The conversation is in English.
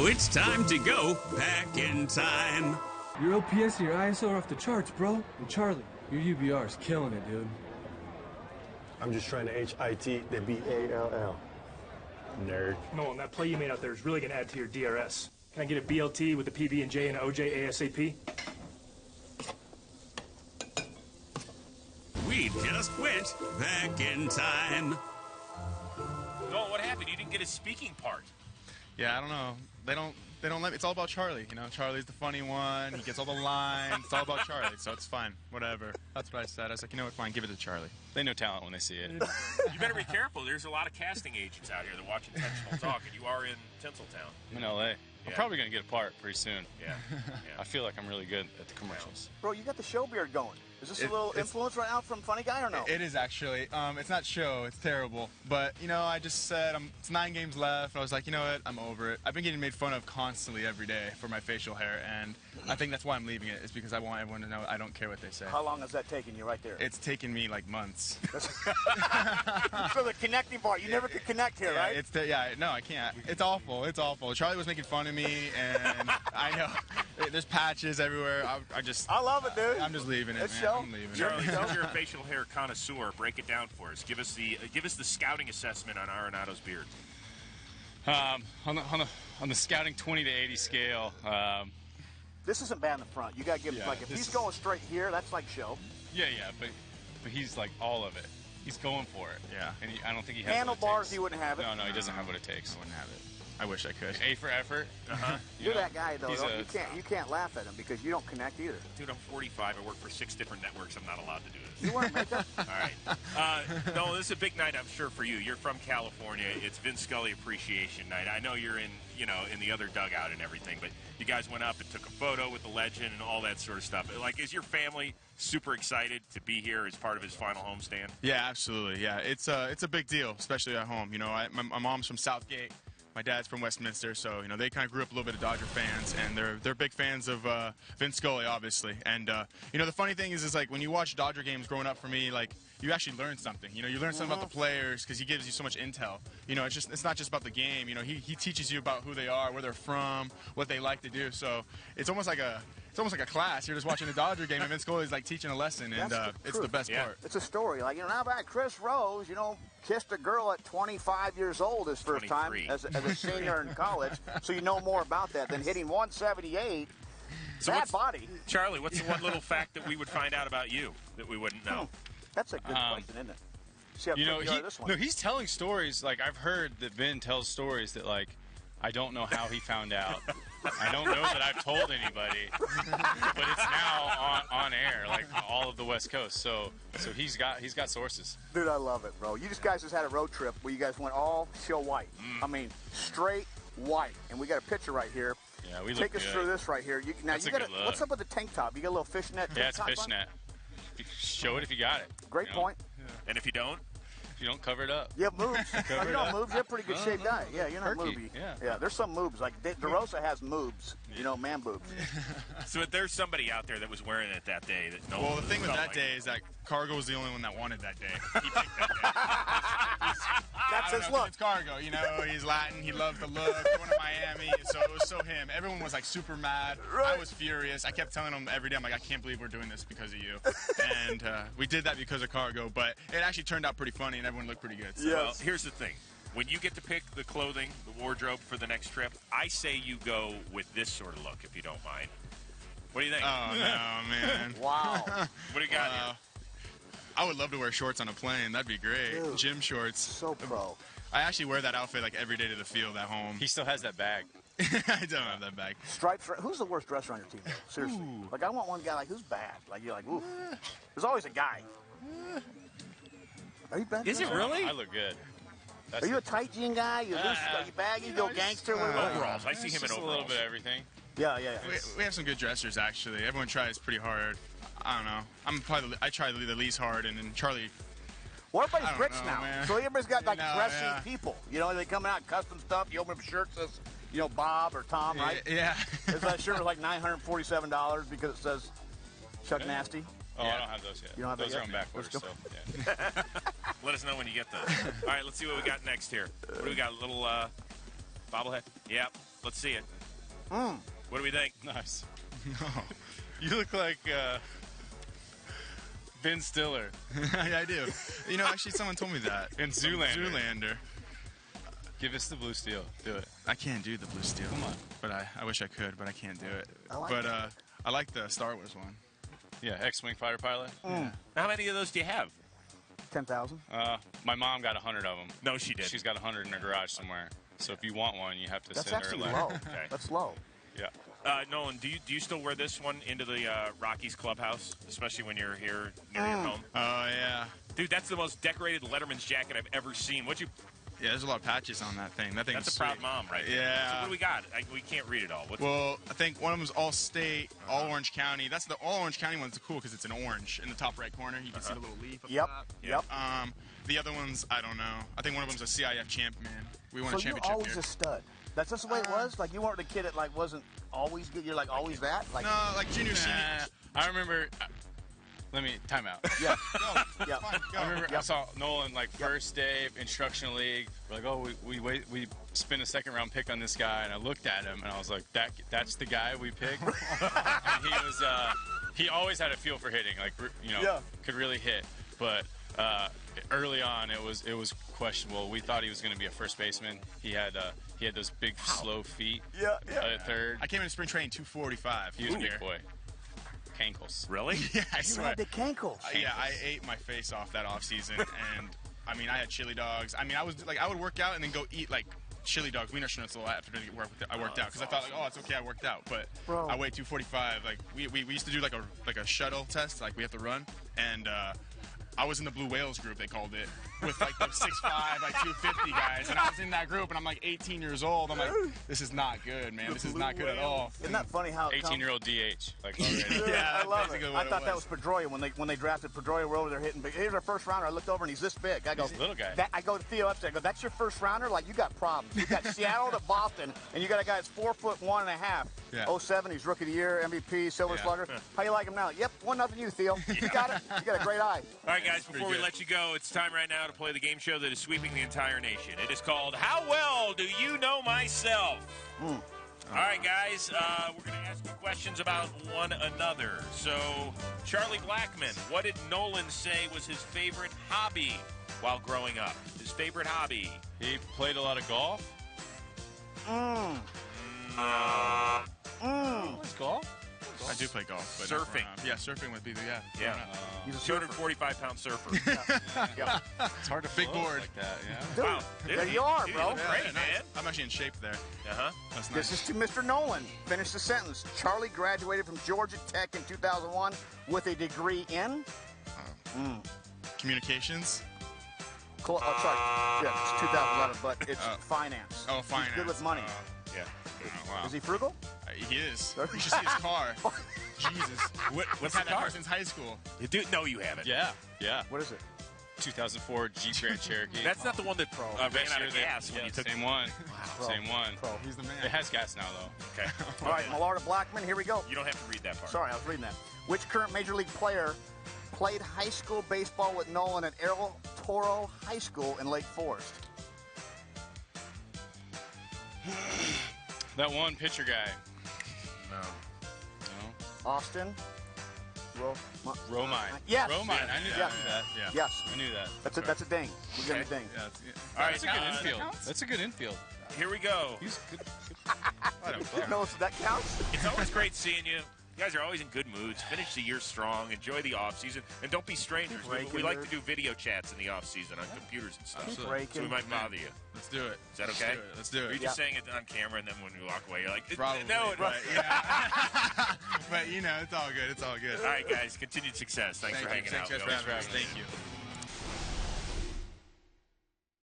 So it's time to go back in time. Your OPS and your ISO are off the charts, bro. And Charlie, your UBR's killing it, dude. I'm just trying to HIT the BALL. Nerd. Nolan, that play you made out there is really going to add to your DRS. Can I get a BLT with the PB&J and OJ ASAP? We just went back in time. Nolan, what happened? You didn't get a speaking part. Yeah, I don't know. They don't let me. It's all about Charlie. You know, Charlie's the funny one. He gets all the lines. It's all about Charlie, so it's fine. Whatever. That's what I said. I was like, you know what? Fine. Give it to Charlie. They know talent when they see it. You better be careful. There's a lot of casting agents out here that watch Intentional Talk, and you are in Tinseltown. I'm in L.A. I'm probably going to get a part pretty soon. Yeah. I feel like I'm really good at the commercials. Bro, you got the show beard going. Is this a little influence right now from Funny Guy or no? It is actually. It's not show. It's terrible. But, you know, I just said it's 9 games left. I was like, you know what? I'm over it. I've been getting made fun of constantly every day for my facial hair, and I think that's why I'm leaving it, is because I want everyone to know I don't care what they say. How long has that taken you right there? It's taken me like months. So the connecting part, you never could connect here, right? No, I can't. It's awful. It's awful. Charlie was making fun of me, and I know there's patches everywhere. I love it, dude. I'm just leaving it, man. I'm leaving Charlie, it. since you're a facial hair connoisseur, break it down for us. Give us the scouting assessment on Arenado's beard. On the scouting 20 to 80 scale. This isn't bad in the front. You got to give him, like, if he's going straight here, that's like show. Yeah, but he's like all of it. He's going for it. Yeah. And I don't think he has handlebars. He wouldn't have it. No, he doesn't have what it takes. I wouldn't have it. I wish I could. A for effort. You're that guy though. You can't laugh at him because you don't connect either. Dude, I'm 45. I work for 6 different networks. I'm not allowed to do this. You wear makeup? All right. No, this is a big night, I'm sure, for you. You're from California. It's Vin Scully Appreciation Night. I know you're in the other dugout and everything, but you guys went up and took a photo with the legend and all that sort of stuff. Like, is your family super excited to be here as part of his final homestand? Yeah, absolutely. Yeah, it's a big deal, especially at home. You know, my mom's from Southgate. My dad's from Westminster, so you know they kind of grew up a little bit of Dodger fans, and they're big fans of Vin Scully, obviously. And you know the funny thing is like when you watch Dodger games growing up for me, like you actually learn something. You know, you learn something about the players because he gives you so much intel. You know, it's not just about the game. You know, he teaches you about who they are, where they're from, what they like to do. So it's almost like a class. You're just watching a Dodger game, and Vin Scully's like teaching a lesson, and it's the best part. It's a story. Like, you know, how about Chris Rose, you know, kissed a girl at 25 years old his first 23. time as a senior in college, so you know more about that than hitting 178. So that body. Charlie, what's the one little fact that we would find out about you that we wouldn't know? That's a good question, isn't it? See how you know, this one. he's telling stories. Like, I've heard that Vin tells stories that, like, I don't know how he found out. I don't know that I've told anybody, but it's now on air, like all of the West Coast. So he's got sources. Dude, I love it, bro. You guys just had a road trip where you guys went all show white. I mean, straight white. And we got a picture right here. Yeah, we look Take us good. through this right here. That's a good look. What's up with the tank top? You got a little fishnet tank top? Yeah, it's fishnet. Show it if you got it. Great point. Yeah. And if you don't? If you don't, cover it up. Yeah, moves. You don't move. You're a pretty good shaped guy. Yeah, you're not movie. Yeah, there's some moves. Like DeRosa has moves. You know, man boobs. So there's somebody out there that was wearing it that day. Well, the thing with that day is that Cargo was the only one that wanted that day. He picked that day. That's his look. It's Cargo, you know. He's Latin. He loved the look. Going to Miami. So it was so him. Everyone was like super mad. Right. I was furious. I kept telling him every day, I'm like, I can't believe we're doing this because of you. And we did that because of Cargo. But it actually turned out pretty funny, and everyone looked pretty good. So. Well, here's the thing. When you get to pick the clothing, the wardrobe for the next trip, I say you go with this sort of look, if you don't mind. What do you think? Oh, no, man. Wow. What do you got here? I would love to wear shorts on a plane. That'd be great. Dude, gym shorts. So pro. I actually wear that outfit like every day to the field at home. He still has that bag. I don't have that bag. Stripes. Who's the worst dresser on your team, though? Seriously. Ooh. Like, I want one guy, like, who's bad? Like, you're like, ooh. There's always a guy. Are you bad? Is it really? I look good. Are you a tight jean guy? You loose? Are you baggy? You go gangster? Overalls. I see him in overalls. A little bit of everything. Yeah. We have some good dressers, actually. Everyone tries pretty hard. I don't know. I try the least hard, and then Charlie. Well, everybody's rich now, man. so everybody's got like dressy people. You know, they come out custom stuff. You open up a shirt that says, you know, Bob or Tom, right? Yeah. That shirt was like $947 because it says Chuck Nasty. Oh, yeah. I don't have those yet. You don't have those that are yet? on back orders, so yeah. Let us know when you get those. All right, let's see what we got next here. What do we got? A little bobblehead? Yep. Let's see it. What do we think? Nice. No. You look like Ben Stiller. Yeah, I do. You know, actually, someone told me that. In Zoolander. Zoolander. Give us the blue steel. Do it. I can't do the blue steel. Come on. But I wish I could, but I can't do it. I like but I like the Star Wars one. Yeah, X-Wing fighter pilot. How many of those do you have? 10,000. My mom got 100 of them. No, she did. She's got 100 in her garage somewhere. So if you want one, you have to That's send her a actually letter. low. Okay. That's low. Yeah. Nolan, do you still wear this one into the Rockies clubhouse, especially when you're here near your home? Oh, yeah. Dude, that's the most decorated Letterman's jacket I've ever seen. Yeah, there's a lot of patches on that thing. That thing That's is a proud sweet. mom, right there. Yeah. So what do we got? We can't read it all. Well, I think one of them is all state, all Orange County. That's the all Orange County one's cool because it's an orange in the top right corner. You can see the little leaf up top. Yep. The other ones, I don't know. I think one of them's a CIF champion. We won So a you're championship always here. a stud. That's just the way it was? Like, you weren't the kid that, like, wasn't always good? You're, like, always that? Like, No, like junior, senior. I remember. Let me time out. yeah. Go. Yeah. Fine, go. I remember I saw Nolan like first day of instructional league. We're like, oh, we spin a second round pick on this guy, and I looked at him and I was like, that's the guy we picked. And he was he always had a feel for hitting, like could really hit, but early on it was questionable. We thought he was going to be a first baseman. He had those big slow feet. Yeah. At third. I came into spring training 245. He was a big boy. Cankles. Really? Yeah, I You swear. had the cankles. Yeah, I ate my face off that off season, and I mean, I had chili dogs. I mean, I would work out and then go eat like chili dogs, Wiener Schnitzel after I worked out because I thought like, oh, it's okay, I worked out, but Bro. I weighed 245. Like we used to do like a shuttle test, like we have to run, and I was in the Blue Whales group, they called it, with like the 6'5", like 250 guys, and I was in that group, and I'm like 18 years old. I'm like, this is not good, man. This is not good at all. Isn't that funny how it 18-year-old DH. Like already. Yeah, I love it. basically I what thought it that was Pedroia when they drafted Pedroia. We're over there hitting. But here's our first rounder. I looked over and he's this big. I go, He's a little guy. I go to Theo upstairs. I go, that's your first rounder? Like, you got problems. You got Seattle to Boston, and you got a guy that's 4'1.5". Yeah. 07, he's rookie of the year, MVP, Silver Yeah. Slugger. How you like him now? Yep, 1-0 you, Theo. You got it. You got a great eye. All right, guys, before we good. let you go, it's time right now to play the game show that is sweeping the entire nation. It is called How Well Do You Know Myself? All right, guys, we're going to ask you questions about one another. So, Charlie Blackmon, what did Nolan say was his favorite hobby while growing up? His favorite hobby? He played a lot of golf. What's golf? I do play golf. But Surfing. Yeah, surfing with people, yeah. Yeah. He's a surfer. 245-pound surfer. Yeah. It's hard to Big float board. like that. Yeah. Dude, Wow. Dude, there you are, dude, bro. You look great, Yeah, man. nice. I'm actually in shape there. Uh-huh. That's nice. This is to Mr. Nolan. Finish the sentence. Charlie graduated from Georgia Tech in 2001 with a degree in? Communications. Sorry. Yeah, it's 2011, but it's finance. Oh, finance. He's good with money. Yeah. Oh, wow. Is he frugal? He is. You should see his car. Jesus. What's I've the had that car? car since high school. Dude, no, you haven't. Yeah. What is it? 2004 Jeep Grand Cherokee. That's not the one that ran Best out year of that- gas when yeah, you took same one. Same one. He's the man. It has gas now though. Okay. All right, Millar to Blackmon, here we go. You don't have to read that part. Sorry, I was reading that. Which current Major League player played high school baseball with Nolan at El Toro High School in Lake Forest? That one pitcher guy. No. No. Austin? Romine. Yes. Romine. I knew Yes. that. Yeah. Yes. I knew that. That's a ding. We're getting a Okay. ding. Yeah, All right, That's a good infield. That's a good infield. Here we go. He's good. I don't care. No, so that counts? It's always great seeing you. You guys are always in good moods. Finish the year strong. Enjoy the off season, and don't be strangers. We like to do video chats in the off season on computers and stuff. Keep So raking. we might bother you. Let's do it. Is that okay? Let's do Or you're it. just saying it on camera, and then when we walk away, you're like, Probably. no. But, yeah. But, you know, it's all good. It's all good. All right, guys. Continued success. Thanks for hanging out. Thanks We for always having us. appreciate Thank it. you.